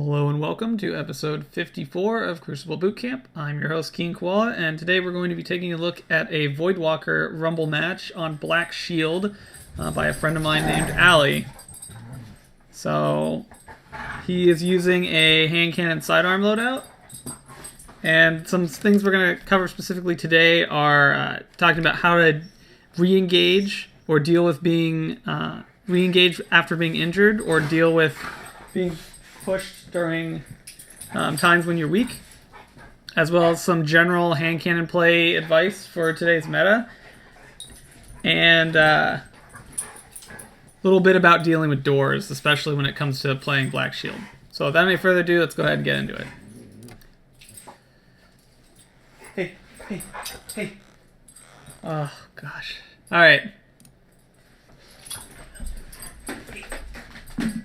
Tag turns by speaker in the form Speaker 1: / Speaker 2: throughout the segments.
Speaker 1: Hello and welcome to episode 54 of Crucible Bootcamp. I'm your host, Koala, and today we're going to be taking a look at a Voidwalker Rumble match on Black Shield by a friend of mine named Ali. So, he is using a hand cannon sidearm loadout, and some things we're going to cover specifically today are talking about how to re-engage or deal with being re-engaged after being injured, or deal with being pushed during times when you're weak, as well as some general hand cannon play advice for today's meta, and a little bit about dealing with doors, especially when it comes to playing Black Shield. So without any further ado, let's go ahead and get into it. Hey. Oh, gosh. All right.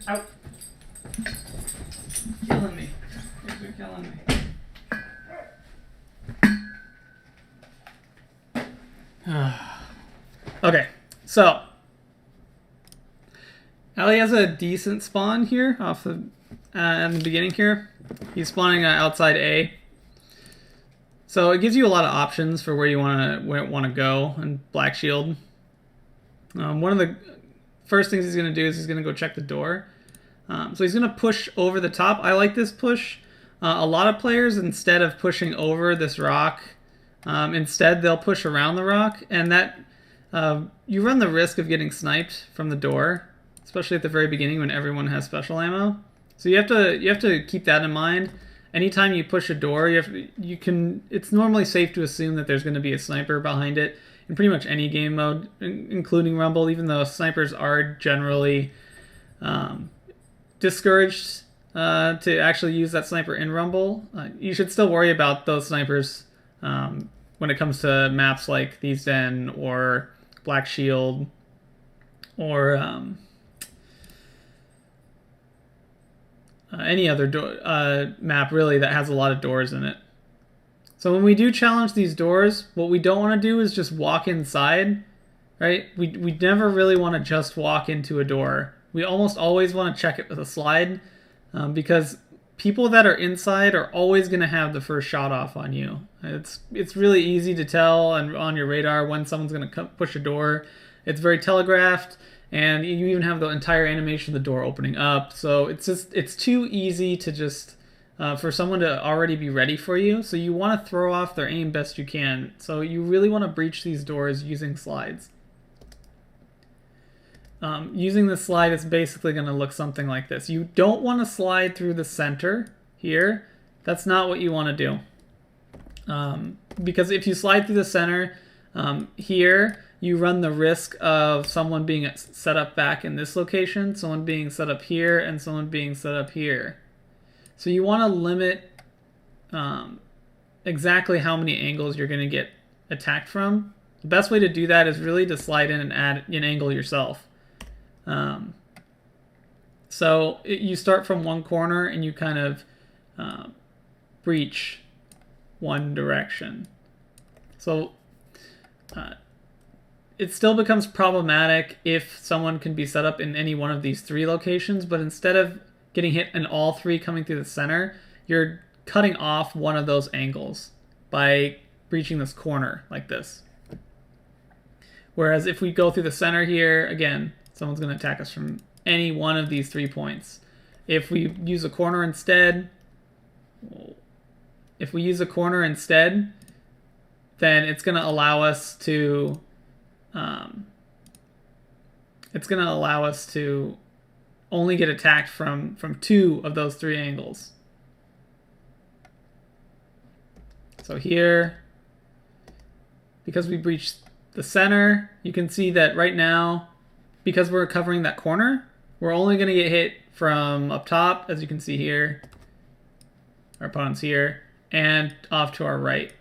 Speaker 1: Out. Killing me. You're killing me. Okay, so Ali has a decent spawn here off the in the beginning here. He's spawning outside A, so it gives you a lot of options for where you want to go in Black Shield. One of the first things he's going to do is he's going to go check the door. So he's going to push over the top. I like this push. A lot of players, instead of pushing over this rock, instead they'll push around the rock, and that you run the risk of getting sniped from the door, especially at the very beginning when everyone has special ammo. So you have to keep that in mind. Anytime you push a door, it's normally safe to assume that there's going to be a sniper behind it in pretty much any game mode, including Rumble, even though snipers are generally discouraged to actually use that sniper in Rumble. You should still worry about those snipers when it comes to maps like Thieves' Den or Black Shield or any other map really that has a lot of doors in it. So when we do challenge these doors, what we don't want to do is just walk inside, right? We never really want to just walk into a door. We almost always want to check it with a slide, because people that are inside are always going to have the first shot off on you. It's really easy to tell and on your radar when someone's going to push a door. It's very telegraphed, and you even have the entire animation of the door opening up. So it's too easy to just for someone to already be ready for you. So you want to throw off their aim best you can. So you really want to breach these doors using slides. Using the slide is basically going to look something like this. You don't want to slide through the center here. That's not what you want to do. Because if you slide through the center here, you run the risk of someone being set up back in this location, someone being set up here, and someone being set up here. So you want to limit exactly how many angles you're going to get attacked from. The best way to do that is really to slide in and add an angle yourself. You start from one corner and you kind of breach one direction. So it still becomes problematic if someone can be set up in any one of these three locations, but instead of getting hit in all three coming through the center, you're cutting off one of those angles by breaching this corner like this. Whereas if we go through the center here, again, someone's going to attack us from any one of these 3 points. If we use a corner instead, then it's going to allow us to only get attacked from 2 of those 3 angles. So here, because we breached the center, you can see that right now, because we're covering that corner, we're only going to get hit from up top, as you can see here, our opponent's here, and off to our right.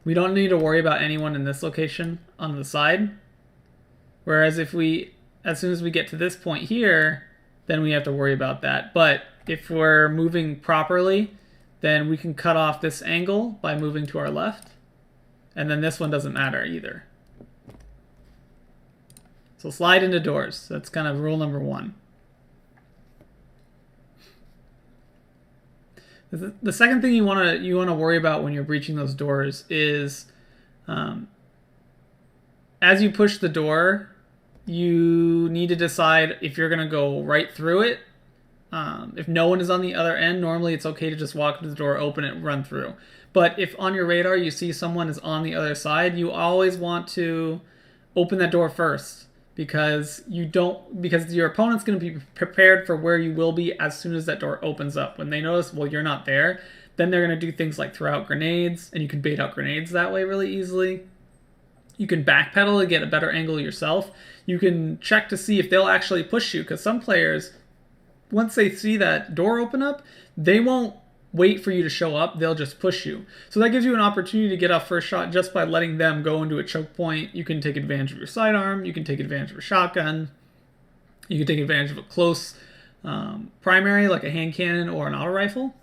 Speaker 1: We don't need to worry about anyone in this location on the side. Whereas as soon as we get to this point here, then we have to worry about that. But if we're moving properly, then we can cut off this angle by moving to our left. And then this one doesn't matter either. So slide into doors. That's kind of rule number 1. The second thing you want to worry about when you're breaching those doors is, as you push the door, you need to decide if you're going to go right through it. If no one is on the other end, normally it's okay to just walk to the door, open it, run through. But if on your radar you see someone is on the other side, you always want to open that door first, because your opponent's going to be prepared for where you will be as soon as that door opens up. When they notice, well, you're not there, then they're going to do things like throw out grenades, and you can bait out grenades that way really easily. You can backpedal to get a better angle yourself. You can check to see if they'll actually push you, because some players, once they see that door open up, they won't wait for you to show up, they'll just push you. So that gives you an opportunity to get off first shot just by letting them go into a choke point. You can take advantage of your sidearm, you can take advantage of a shotgun, you can take advantage of a close primary like a hand cannon or an auto rifle.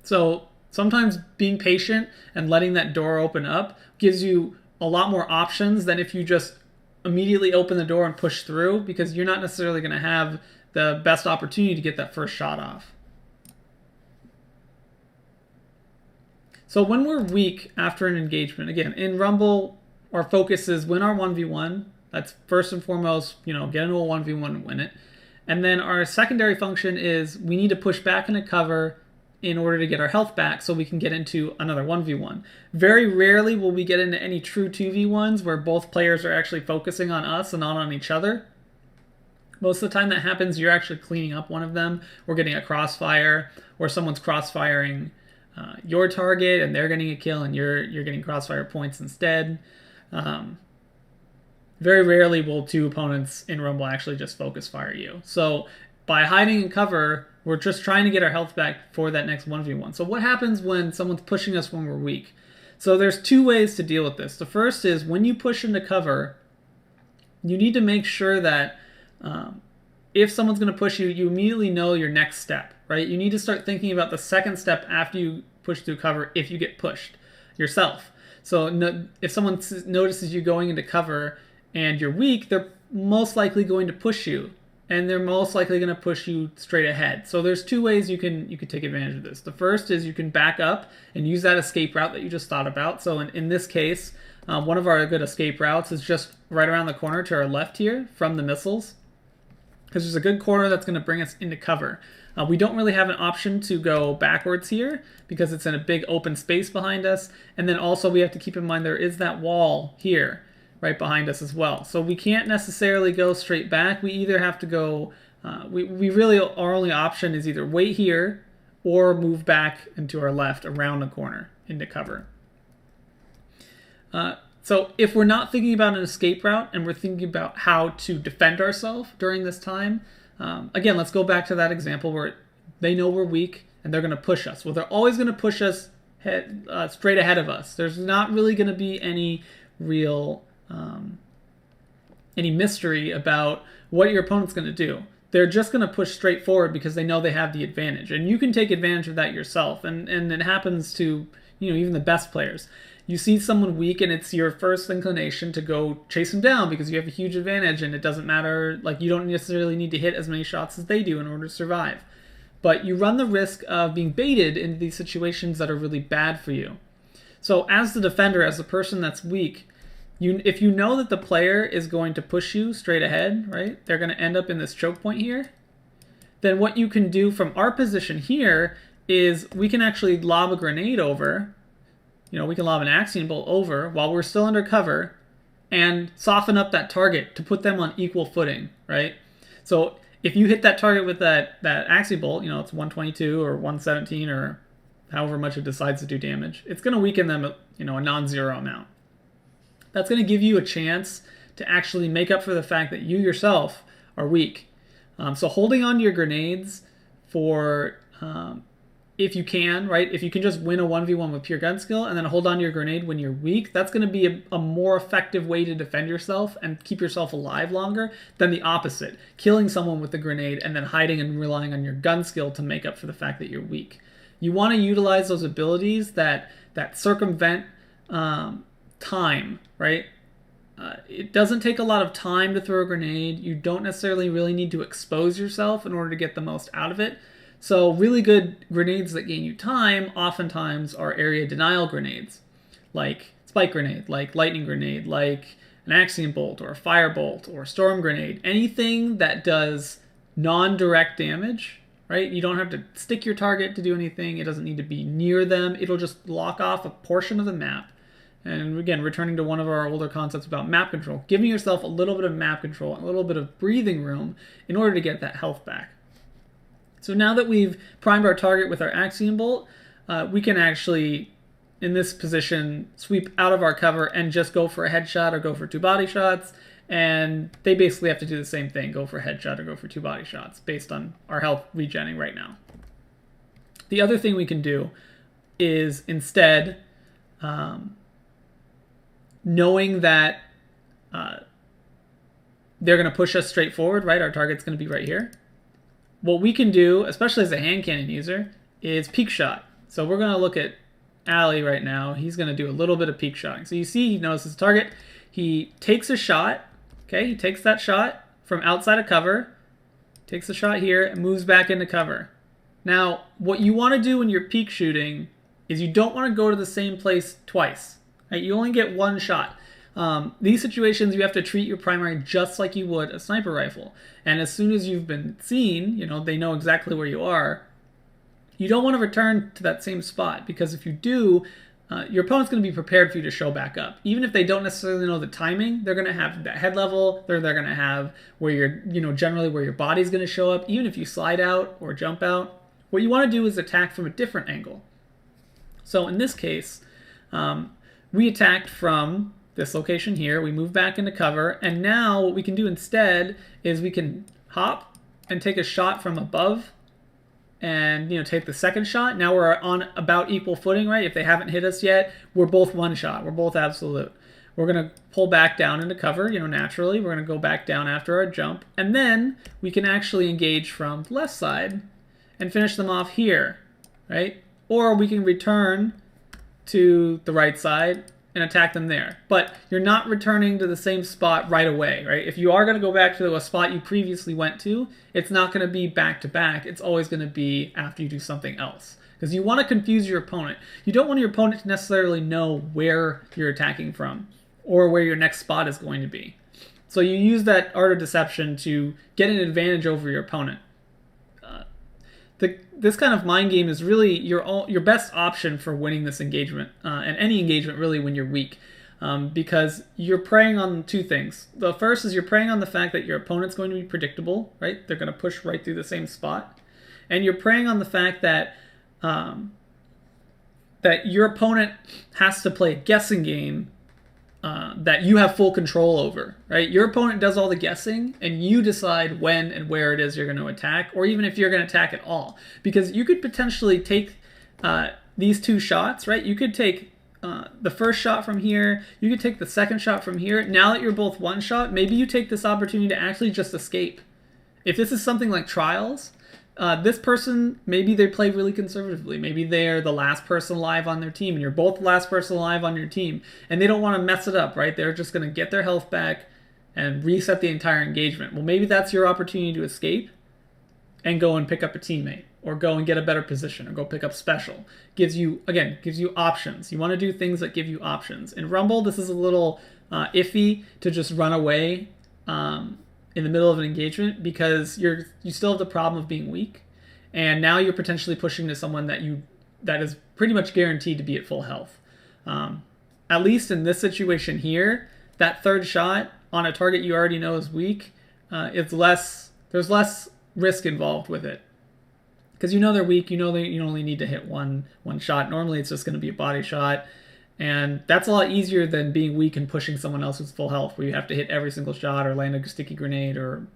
Speaker 1: So sometimes being patient and letting that door open up gives you a lot more options than if you just immediately open the door and push through, because you're not necessarily going to have the best opportunity to get that first shot off. So when we're weak after an engagement, again, in Rumble, our focus is win our 1v1. That's first and foremost, get into a 1v1 and win it. And then our secondary function is we need to push back into cover in order to get our health back so we can get into another 1v1. Very rarely will we get into any true 2v1s where both players are actually focusing on us and not on each other. Most of the time that happens, you're actually cleaning up one of them, or getting a crossfire, or someone's crossfiring your target and they're getting a kill and you're getting crossfire points instead. Very rarely will two opponents in Rumble actually just focus fire you. So by hiding in cover, we're just trying to get our health back for that next 1v1. So what happens when someone's pushing us when we're weak? So there's two ways to deal with this. The first is when you push into cover, you need to make sure that if someone's going to push you, you immediately know your next step, right? You need to start thinking about the second step after you push through cover if you get pushed yourself. So if someone notices you going into cover and you're weak, they're most likely going to push you, and they're most likely going to push you straight ahead. So there's two ways you can take advantage of this. The first is you can back up and use that escape route that you just thought about. So in this case, one of our good escape routes is just right around the corner to our left here from the missiles, because there's a good corner that's going to bring us into cover. We don't really have an option to go backwards here because it's in a big open space behind us. And then also we have to keep in mind there is that wall here right behind us as well. So we can't necessarily go straight back. We either have to go, we really, our only option is either wait here or move back into our left around the corner into cover. So if we're not thinking about an escape route and we're thinking about how to defend ourselves during this time, again, let's go back to that example where they know we're weak and they're going to push us. Well, they're always going to push us straight ahead of us. There's not really going to be any real any mystery about what your opponent's going to do. They're just going to push straight forward because they know they have the advantage, and you can take advantage of that yourself. And it happens to even the best players. You see someone weak and it's your first inclination to go chase them down because you have a huge advantage, and it doesn't matter, like you don't necessarily need to hit as many shots as they do in order to survive. But you run the risk of being baited into these situations that are really bad for you. So as the defender, as the person that's weak, if you know that the player is going to push you straight ahead, right? They're going to end up in this choke point here. Then what you can do from our position here is we can actually lob a grenade over. We can lob an axiom bolt over while we're still under cover and soften up that target to put them on equal footing, right? So if you hit that target with that axiom bolt, it's 122 or 117 or however much it decides to do damage, it's going to weaken them, a non-zero amount. That's going to give you a chance to actually make up for the fact that you yourself are weak. So holding on to your grenades for, if you can, right? If you can just win a 1v1 with pure gun skill and then hold on to your grenade when you're weak, that's going to be a more effective way to defend yourself and keep yourself alive longer than the opposite. Killing someone with the grenade and then hiding and relying on your gun skill to make up for the fact that you're weak. You want to utilize those abilities that circumvent time, right? It doesn't take a lot of time to throw a grenade. You don't necessarily really need to expose yourself in order to get the most out of it. So really good grenades that gain you time oftentimes are area denial grenades, like spike grenade, like lightning grenade, like an axiom bolt or a fire bolt or a storm grenade. Anything that does non-direct damage, right? You don't have to stick your target to do anything. It doesn't need to be near them. It'll just lock off a portion of the map. And again, returning to one of our older concepts about map control, giving yourself a little bit of map control, a little bit of breathing room in order to get that health back. So now that we've primed our target with our axiom bolt, we can actually, in this position, sweep out of our cover and just go for a headshot or go for 2 body shots. And they basically have to do the same thing, go for a headshot or go for 2 body shots based on our health regenning right now. The other thing we can do is instead, knowing that they're going to push us straight forward, right? Our target's going to be right here. What we can do, especially as a hand cannon user, is peek shot. So we're going to look at Ali right now. He's going to do a little bit of peek shotting. So you see, he knows his target. He takes a shot. Okay, he takes that shot from outside of cover, takes the shot here, and moves back into cover. Now, what you want to do when you're peek shooting is you don't want to go to the same place twice. Right? You only get 1 shot. These situations, you have to treat your primary just like you would a sniper rifle. And as soon as you've been seen, they know exactly where you are. You don't want to return to that same spot, because if you do, your opponent's going to be prepared for you to show back up. Even if they don't necessarily know the timing, they're going to have that head level. They're going to have where you're, generally where your body's going to show up. Even if you slide out or jump out, what you want to do is attack from a different angle. So in this case, we attacked from this location here. We move back into cover, and now what we can do instead is we can hop and take a shot from above and take the second shot. Now we're on about equal footing, right? If they haven't hit us yet, we're both 1 shot. We're both absolute. We're going to pull back down into cover, naturally. We're going to go back down after our jump, and then we can actually engage from the left side and finish them off here, right? Or we can return to the right side and attack them there. But you're not returning to the same spot right away, right? If you are going to go back to a spot you previously went to, it's not going to be back to back. It's always going to be after you do something else, because you want to confuse your opponent. You don't want your opponent to necessarily know where you're attacking from or where your next spot is going to be. So you use that art of deception to get an advantage over your opponent. This kind of mind game is really your best option for winning this engagement, and any engagement really when you're weak, because you're preying on 2 things. The first is you're preying on the fact that your opponent's going to be predictable, right? They're going to push right through the same spot. And you're preying on the fact that that your opponent has to play a guessing game that you have full control over, right? Your opponent does all the guessing, and you decide when and where it is you're going to attack, or even if you're going to attack at all. Because you could potentially take these 2 shots, right? You could take the first shot from here, you could take the second shot from here. Now that you're both 1 shot, maybe you take this opportunity to actually just escape. If this is something like Trials, this person, maybe they play really conservatively. Maybe they're the last person alive on their team, and you're both the last person alive on your team, and they don't want to mess it up, right? They're just going to get their health back and reset the entire engagement. Well, maybe that's your opportunity to escape and go and pick up a teammate, or go and get a better position, or go pick up special. Gives you options. You want to do things that give you options. In Rumble, this is a little iffy to just run away in the middle of an engagement, because you still have the problem of being weak, and now you're potentially pushing to someone that is pretty much guaranteed to be at full health. At least in this situation here, that 3rd shot on a target you already know is weak, there's less risk involved with it, because they're weak. You only need to hit one shot. Normally it's just going to be a body shot. And that's a lot easier than being weak and pushing someone else who's full health, where you have to hit every single shot or land a sticky grenade or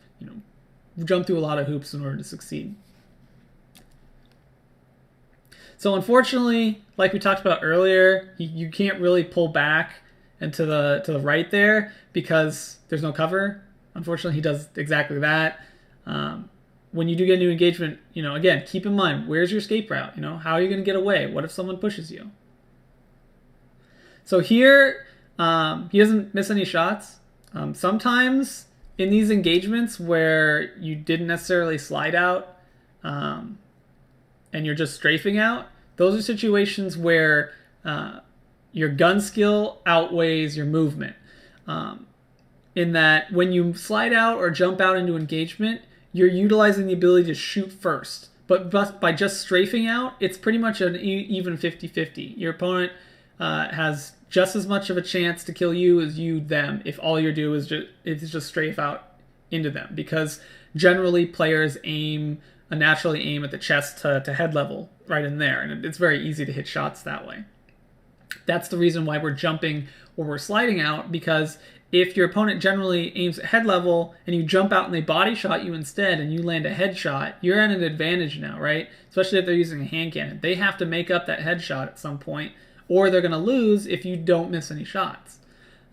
Speaker 1: jump through a lot of hoops in order to succeed. So unfortunately, like we talked about earlier, you can't really pull back and to the right there because there's no cover. Unfortunately, he does exactly that. When you do get into engagement, again, keep in mind, where's your escape route? How are you going to get away? What if someone pushes you? So here, he doesn't miss any shots. Sometimes in these engagements where you didn't necessarily slide out, and you're just strafing out, those are situations where your gun skill outweighs your movement. In that when you slide out or jump out into engagement, you're utilizing the ability to shoot first. But by just strafing out, it's pretty much an even 50-50. Your opponent has just as much of a chance to kill you as you them if all you do is just strafe out into them. Because generally players naturally aim at the chest to head level right in there, and it's very easy to hit shots that way. That's the reason why we're jumping or we're sliding out, because if your opponent generally aims at head level and you jump out and they body shot you instead and you land a headshot, you're at an advantage now, right? Especially if they're using a hand cannon. They have to make up that headshot at some point, or they're going to lose if you don't miss any shots.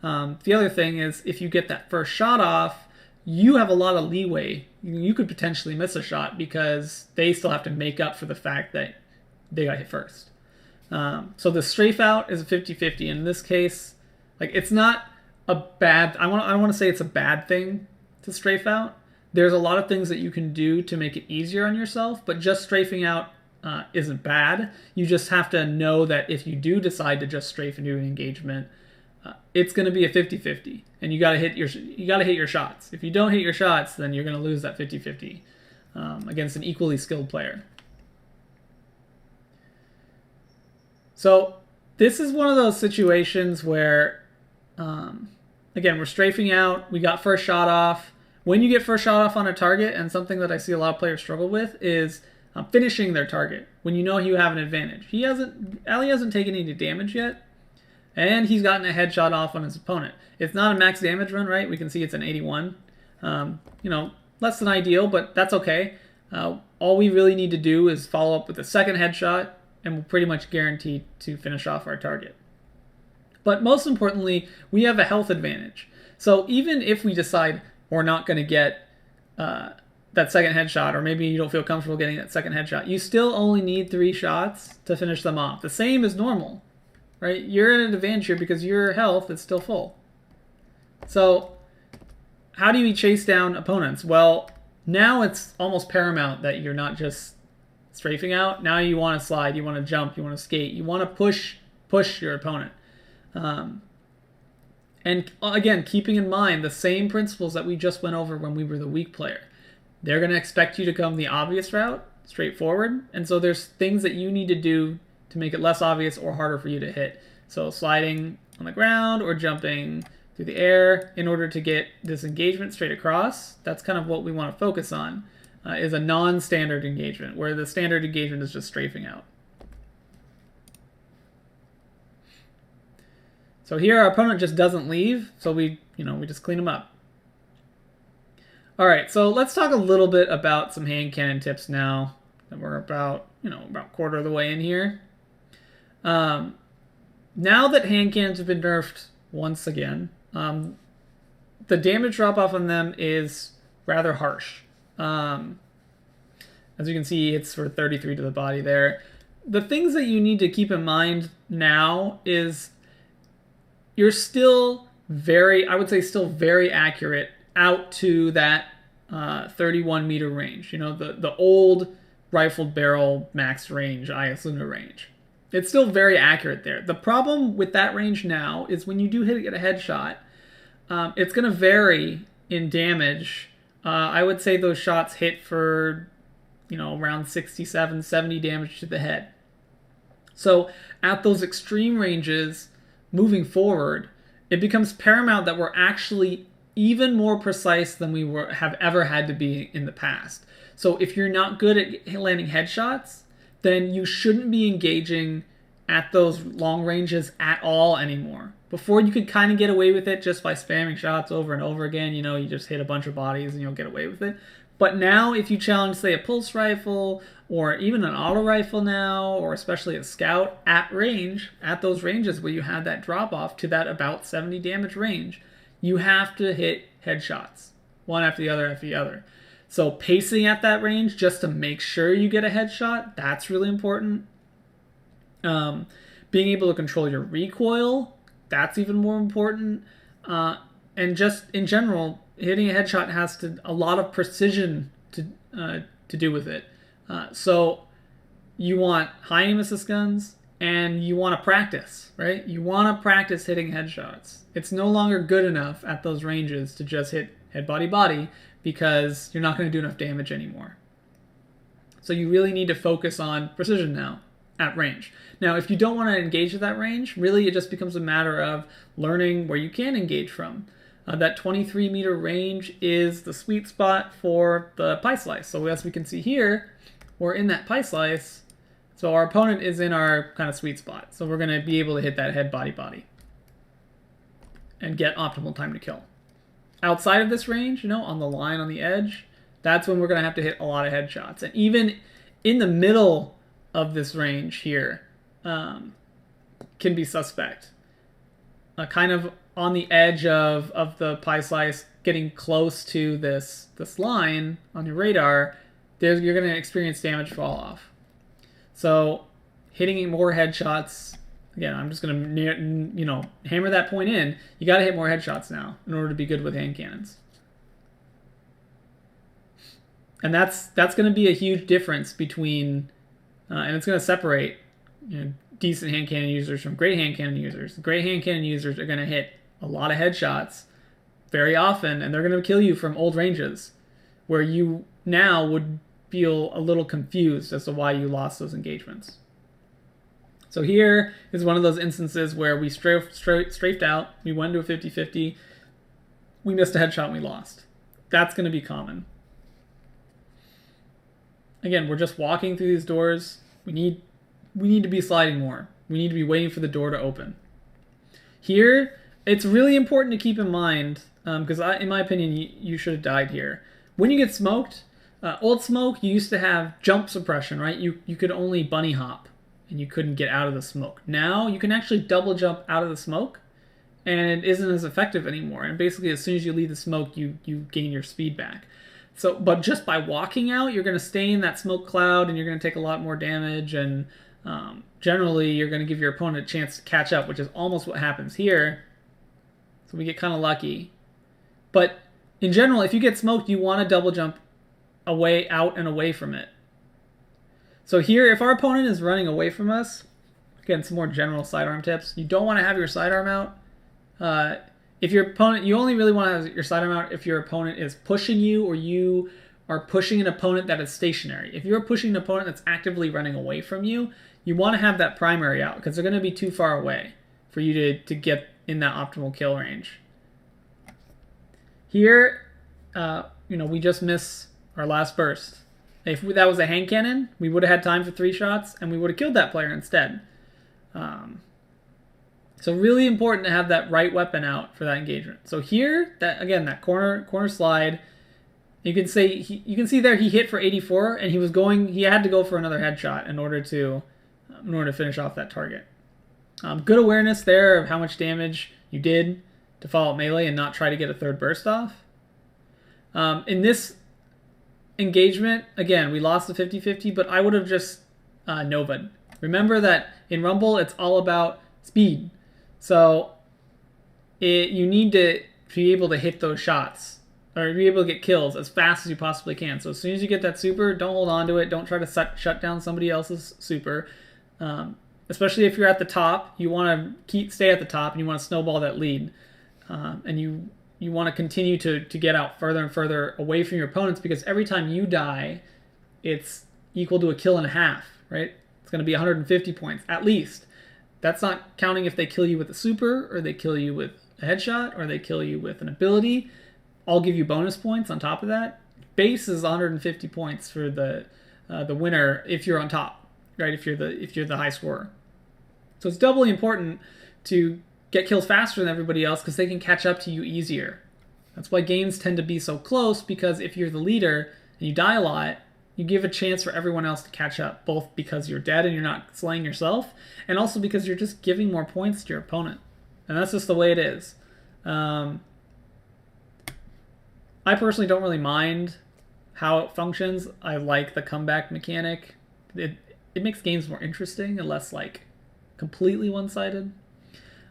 Speaker 1: The other thing is, if you get that first shot off, you have a lot of leeway. You could potentially miss a shot because they still have to make up for the fact that they got hit first. So the strafe out is a 50-50. In this case, like, it's not a bad... I want to say it's a bad thing to strafe out. There's a lot of things that you can do to make it easier on yourself, but just strafing out isn't bad. You just have to know that if you do decide to just strafe into an engagement, it's going to be a 50-50, and you got to hit your shots. If you don't hit your shots, then you're going to lose that 50-50 against an equally skilled player. So this is one of those situations where, again, we're strafing out. We got first shot off. When you get first shot off on a target, and something that I see a lot of players struggle with, is finishing their target when you know you have an advantage. Ali hasn't taken any damage yet, and he's gotten a headshot off on his opponent. It's not a max damage run, right? We can see it's an 81. Less than ideal, but that's okay. All we really need to do is follow up with a second headshot, and we're pretty much guaranteed to finish off our target. But most importantly, we have a health advantage. So even if we decide we're not going to get that second headshot, or maybe you don't feel comfortable getting that second headshot, you still only need 3 shots to finish them off. The same as normal, right? You're at an advantage here because your health is still full. So how do you chase down opponents? Well, now it's almost paramount that you're not just strafing out. Now you want to slide, you want to jump, you want to skate, you want to push your opponent. And again, keeping in mind the same principles that we just went over when we were the weak player. They're going to expect you to come the obvious route, straightforward, and so there's things that you need to do to make it less obvious or harder for you to hit. So sliding on the ground or jumping through the air in order to get this engagement straight across. That's kind of what we want to focus on, is a non-standard engagement, where the standard engagement is just strafing out. So here our opponent just doesn't leave, so we just clean him up. All right, so let's talk a little bit about some hand cannon tips now that we're about quarter of the way in here. Now that hand cannons have been nerfed once again, the damage drop off on them is rather harsh. As you can see, it's for 33 to the body there. The things that you need to keep in mind now is you're still I would say still very accurate out to that 31 meter range. The old rifled barrel max range, IS Luna range. It's still very accurate there. The problem with that range now is when you do get a headshot, it's going to vary in damage. I would say those shots hit for, around 67, 70 damage to the head. So at those extreme ranges, moving forward, it becomes paramount that we're actually even more precise than we have ever had to be in the past. So if you're not good at landing headshots, then you shouldn't be engaging at those long ranges at all anymore. Before, you could kind of get away with it just by spamming shots over and over again. You just hit a bunch of bodies and you'll get away with it. But now if you challenge, say, a pulse rifle or even an auto rifle now, or especially a scout at those ranges where you have that drop off to that about 70 damage range, you have to hit headshots, one after the other. So pacing at that range just to make sure you get a headshot, that's really important. Being able to control your recoil, that's even more important. And just in general, hitting a headshot has a lot of precision to do with it. So you want high aim assist guns, and you want to practice, right? You want to practice hitting headshots. It's no longer good enough at those ranges to just hit head, body, body, because you're not going to do enough damage anymore. So you really need to focus on precision now at range. Now, if you don't want to engage at that range, really it just becomes a matter of learning where you can engage from. That 23 meter range is the sweet spot for the pie slice. So as we can see here, we're in that pie slice. So our opponent is in our kind of sweet spot. So we're going to be able to hit that head, body, body and get optimal time to kill. Outside of this range, on the line, on the edge, that's when we're going to have to hit a lot of headshots. And even in the middle of this range here can be suspect. Kind of on the edge of the pie slice, getting close to this line on your radar, you're going to experience damage fall off. So hitting more headshots, again, I'm just going to hammer that point in. You got to hit more headshots now in order to be good with hand cannons. And that's going to be a huge difference between, and it's going to separate decent hand cannon users from great hand cannon users. The great hand cannon users are going to hit a lot of headshots very often, and they're going to kill you from old ranges, where you now would feel a little confused as to why you lost those engagements. So here is one of those instances where we strafed out, we went into a 50-50, we missed a headshot and we lost. That's going to be common. Again, we're just walking through these doors. We need to be sliding more. We need to be waiting for the door to open. Here, it's really important to keep in mind, because in my opinion, you should have died here. When you get smoked, old smoke, you used to have jump suppression, right? You could only bunny hop, and you couldn't get out of the smoke. Now, you can actually double jump out of the smoke, and it isn't as effective anymore. And basically, as soon as you leave the smoke, you gain your speed back. So, but just by walking out, you're going to stay in that smoke cloud, and you're going to take a lot more damage, and generally, you're going to give your opponent a chance to catch up, which is almost what happens here. So we get kind of lucky. But in general, if you get smoked, you want to double jump out and away from it. So here, if our opponent is running away from us, again, some more general sidearm tips. You don't want to have your sidearm out. If your opponent, you only really want to have your sidearm out if your opponent is pushing you, or you are pushing an opponent that is stationary. If you're pushing an opponent that's actively running away from you, you want to have that primary out, because they're going to be too far away for you to get in that optimal kill range. Here, we just miss our last burst. If that was a hand cannon, we would have had time for 3 shots, and we would have killed that player instead. So really important to have that right weapon out for that engagement. So here, that corner slide, you can see there he hit for 84, and he had to go for another headshot in order to finish off that target. Good awareness there of how much damage you did to follow up melee and not try to get a third burst off. In this engagement, again, we lost the 50-50, but I would have just Nova'd. Remember that in Rumble, it's all about speed. So you need to be able to hit those shots, or be able to get kills as fast as you possibly can. So as soon as you get that super, don't hold on to it. Don't try to shut down somebody else's super. Especially if you're at the top, you want to stay at the top, and you want to snowball that lead. And you want to continue to get out further and further away from your opponents, because every time you die, it's equal to a kill and a half, right? It's going to be 150 points, at least. That's not counting if they kill you with a super, or they kill you with a headshot, or they kill you with an ability. I'll give you bonus points on top of that. Base is 150 points for the winner if you're on top, right? If you're the high scorer. So it's doubly important to get kills faster than everybody else, because they can catch up to you easier. That's why games tend to be so close, because if you're the leader and you die a lot, you give a chance for everyone else to catch up, both because you're dead and you're not slaying yourself, and also because you're just giving more points to your opponent. And that's just the way it is. I personally don't really mind how it functions. I like the comeback mechanic. It makes games more interesting and less completely one-sided.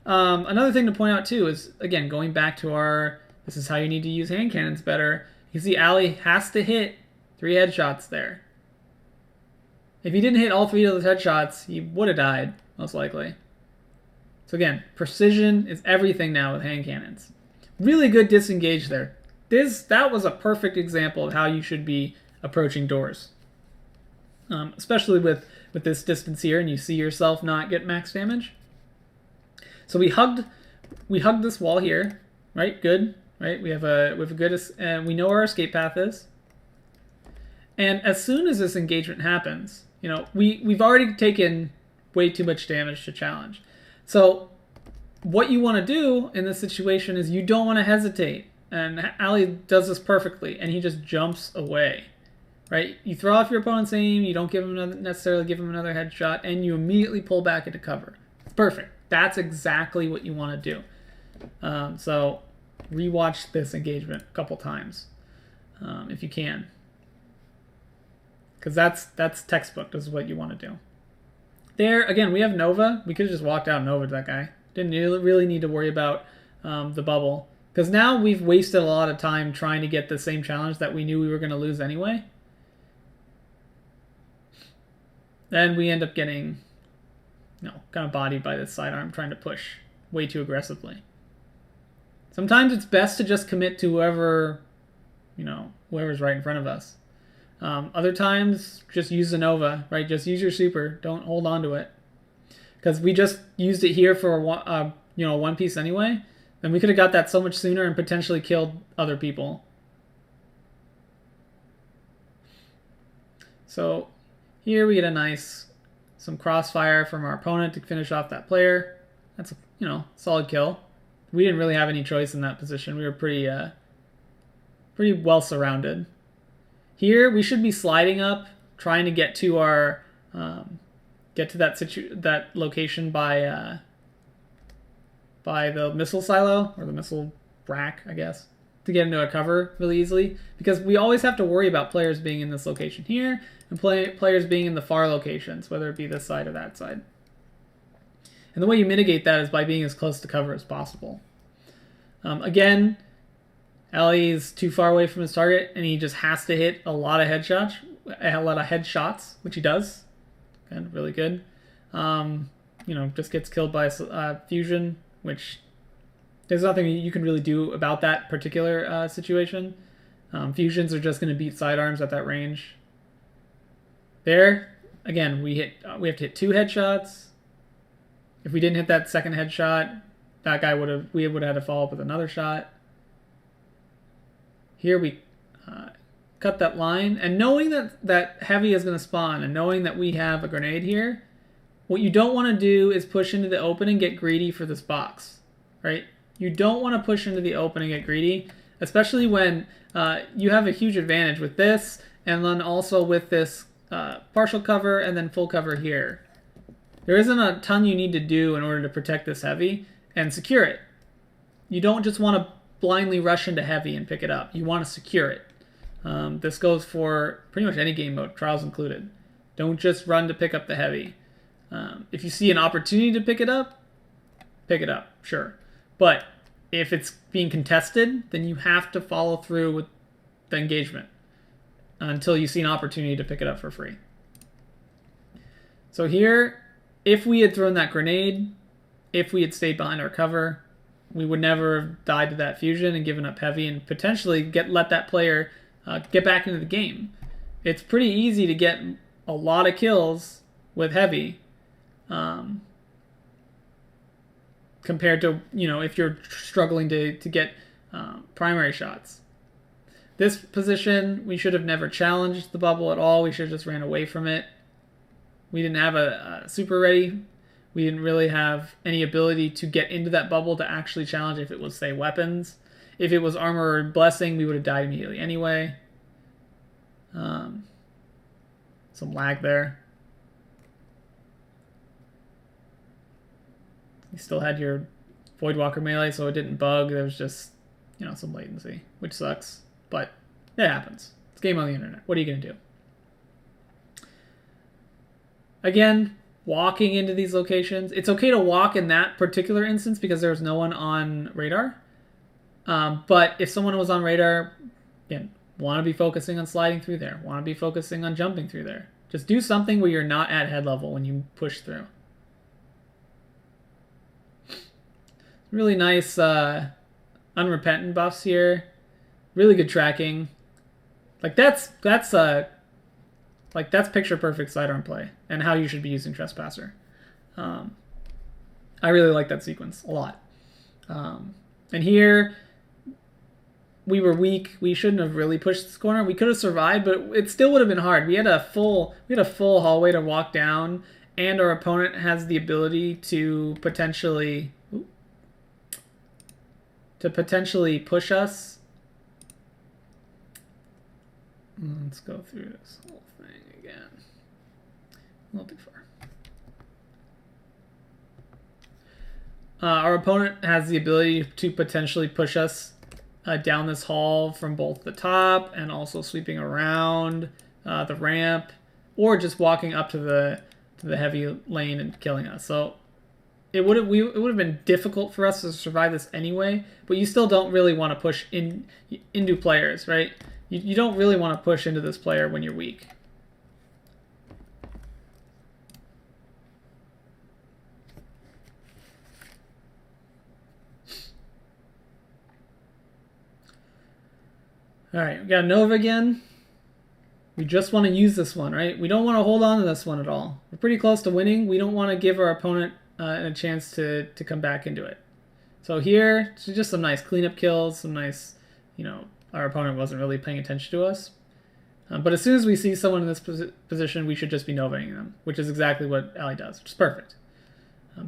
Speaker 1: Another thing to point out too is, again, going back to this is how you need to use hand cannons better. You see Ali has to hit 3 headshots there. If he didn't hit all 3 of those headshots, he would have died, most likely. So again, precision is everything now with hand cannons. Really good disengage there. That was a perfect example of how you should be approaching doors. Especially with this distance here, and you see yourself not get max damage. So we hugged this wall here, right? Good, right? We have a good, and we know where our escape path is. And as soon as this engagement happens, you know, we've already taken way too much damage to challenge. So what you want to do in this situation is you don't want to hesitate. And Ali does this perfectly, and he just jumps away, right? You throw off your opponent's aim, you don't necessarily give him another headshot, and you immediately pull back into cover. Perfect. That's exactly what you want to do. So rewatch this engagement a couple times if you can. Because that's textbook. This is what you want to do. There, again, we have Nova. We could have just walked out Nova to that guy. Didn't really need to worry about the bubble. Because now we've wasted a lot of time trying to get the same challenge that we knew we were going to lose anyway. Then we end up getting, kind of bodied by this sidearm trying to push way too aggressively. Sometimes it's best to just commit to whoever's right in front of us. Other times, just use the Nova, right? Just use your super. Don't hold on to it. Because we just used it here for one piece anyway. Then we could have got that so much sooner and potentially killed other people. So here we get some crossfire from our opponent to finish off that player. That's a solid kill. We didn't really have any choice in that position. We were pretty well surrounded. Here we should be sliding up, trying to get to our that location by the missile silo, or the missile rack, I guess, to get into a cover really easily. Because we always have to worry about players being in this location here, and players being in the far locations, whether it be this side or that side. And the way you mitigate that is by being as close to cover as possible. Again, Ali is too far away from his target, and he just has to hit a lot of headshots, which he does. Again, really good. Just gets killed by fusion, which there's nothing you can really do about that particular situation. Fusions are just going to beat sidearms at that range. There, again, we have to hit 2 headshots. If we didn't hit that second headshot, that guy would have had to follow up with another shot. Here we cut that line, and knowing that heavy is going to spawn, and knowing that we have a grenade here, what you don't want to do is push into the open and get greedy for this box, right? You don't want to push into the open and get greedy, especially when you have a huge advantage with this, and then also with this partial cover and then full cover here. There isn't a ton you need to do in order to protect this heavy and secure it. You don't just want to blindly rush into heavy and pick it up. You want to secure it. This goes for pretty much any game mode, trials included. Don't just run to pick up the heavy. If you see an opportunity to pick it up, sure. But if it's being contested, then you have to follow through with the engagement until you see an opportunity to pick it up for free. So here, if we had thrown that grenade, if we had stayed behind our cover, we would never have died to that fusion and given up heavy and potentially let that player get back into the game. It's pretty easy to get a lot of kills with heavy. Compared to, if you're struggling to get primary shots. This position, we should have never challenged the bubble at all. We should have just ran away from it. We didn't have a super ready. We didn't really have any ability to get into that bubble to actually challenge if it was, say, weapons. If it was armor or blessing, we would have died immediately anyway. Some lag there. You still had your Voidwalker melee, so it didn't bug. There was just, some latency, which sucks. But it happens. It's a game on the internet. What are you going to do? Again, walking into these locations. It's okay to walk in that particular instance because there was no one on radar. But if someone was on radar, again, want to be focusing on sliding through there. Want to be focusing on jumping through there. Just do something where you're not at head level when you push through. Really nice unrepentant buffs here. Really good tracking. Like that's picture perfect sidearm play and how you should be using Trespasser. I really like that sequence a lot. And here we were weak. We shouldn't have really pushed this corner. We could have survived, but it still would have been hard. We had a full hallway to walk down, and our opponent has the ability to potentially push us. Let's go through this whole thing again. A little too far. Our opponent has the ability to potentially push us down this hall from both the top and also sweeping around the ramp, or just walking up to the heavy lane and killing us. So it would have been difficult for us to survive this anyway. But you still don't really want to push into players, right? You don't really want to push into this player when you're weak. All right, we got Nova again. We just want to use this one, right? We don't want to hold on to this one at all. We're pretty close to winning. We don't want to give our opponent a chance to come back into it. So here, just some nice cleanup kills, some nice, our opponent wasn't really paying attention to us. But as soon as we see someone in this position, we should just be Novaing them, which is exactly what Ali does, which is perfect.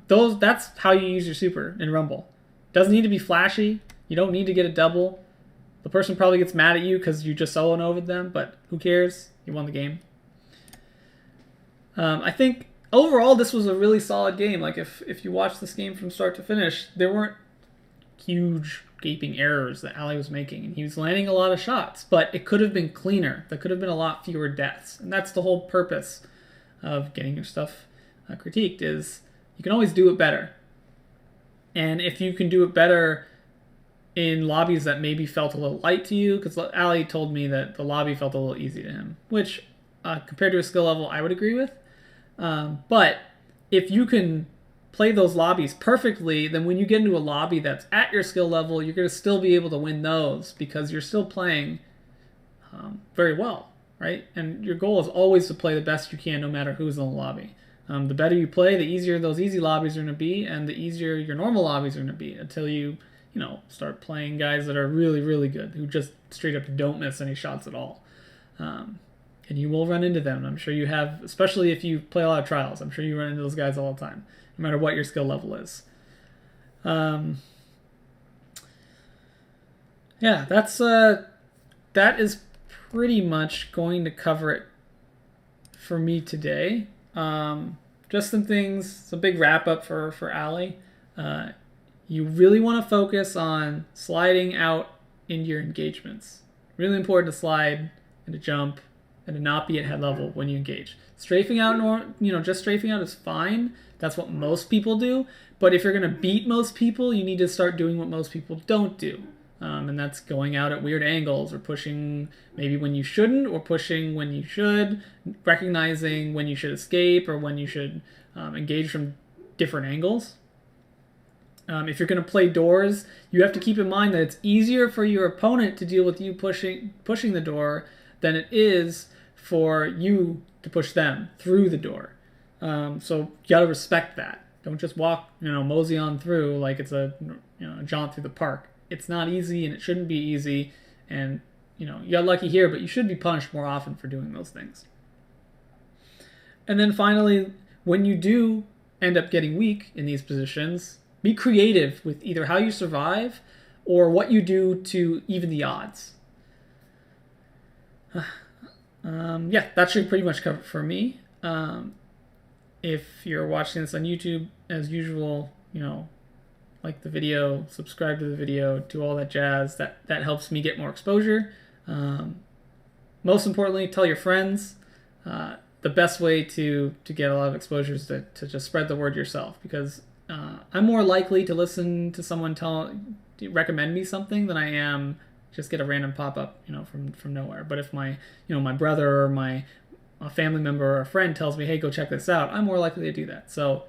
Speaker 1: That's how you use your super in Rumble. Doesn't need to be flashy. You don't need to get a double. The person probably gets mad at you because you just solo Nova'd them, but who cares? You won the game. I think overall this was a really solid game. Like if you watch this game from start to finish, there weren't huge gaping errors that Ali was making, and he was landing a lot of shots, but it could have been cleaner. There could have been a lot fewer deaths, and that's the whole purpose of getting your stuff critiqued, is you can always do it better. And if you can do it better in lobbies that maybe felt a little light to you, because Ali told me that the lobby felt a little easy to him, which compared to his skill level, I would agree with. But if you can play those lobbies perfectly, then when you get into a lobby that's at your skill level, you're going to still be able to win those because you're still playing very well, right? And your goal is always to play the best you can no matter who's in the lobby. The better you play, the easier those easy lobbies are going to be, and the easier your normal lobbies are going to be until you start playing guys that are really, really good, who just straight up don't miss any shots at all. And you will run into them. I'm sure you have, especially if you play a lot of trials. I'm sure you run into those guys all the time, no matter what your skill level is. Yeah, that is pretty much going to cover it for me today. Just some things, some big wrap up for Ali. You really want to focus on sliding out into your engagements. Really important to slide and to jump and to not be at head level when you engage. Strafing out, just strafing out is fine. That's what most people do. But if you're going to beat most people, you need to start doing what most people don't do. And that's going out at weird angles, or pushing maybe when you shouldn't, or pushing when you should, recognizing when you should escape or when you should engage from different angles. If you're going to play doors, you have to keep in mind that it's easier for your opponent to deal with you pushing the door than it is for you to push them through the door. So you got to respect that. Don't just walk, mosey on through like it's a jaunt through the park. It's not easy, and it shouldn't be easy. And you got lucky here, but you should be punished more often for doing those things. And then finally, when you do end up getting weak in these positions, be creative with either how you survive or what you do to even the odds. Yeah, that should pretty much cover it for me. If you're watching this on YouTube, as usual, like the video, subscribe to the video, do all that jazz. That helps me get more exposure. Most importantly, tell your friends. The best way to get a lot of exposure is to just spread the word yourself, because I'm more likely to listen to someone recommend me something than I am just get a random pop-up, from nowhere. But if my brother or my a family member or a friend tells me, hey, go check this out, I'm more likely to do that. So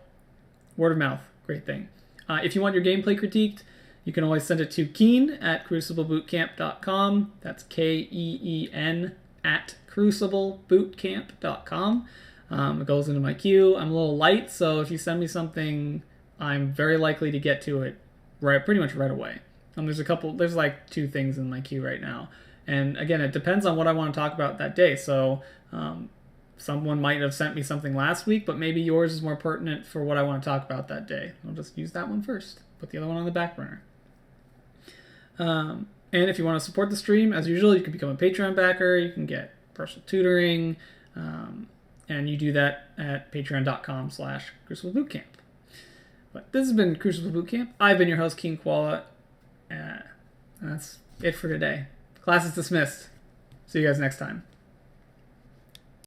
Speaker 1: word of mouth, great thing. If you want your gameplay critiqued, you can always send it to keen@cruciblebootcamp.com. That's KEEN @cruciblebootcamp.com. It goes into my queue. I'm a little light, so if you send me something, I'm very likely to get to it pretty much right away. There's like 2 things in my queue right now. And again, it depends on what I want to talk about that day. So someone might have sent me something last week, but maybe yours is more pertinent for what I want to talk about that day. I'll just use that one first. Put the other one on the back burner. And if you want to support the stream, as usual, you can become a Patreon backer. You can get personal tutoring. And you do that at patreon.com/Crucible Bootcamp. But this has been Crucible Bootcamp. I've been your host, King Koala. That's it for today. Class is dismissed. See you guys next time.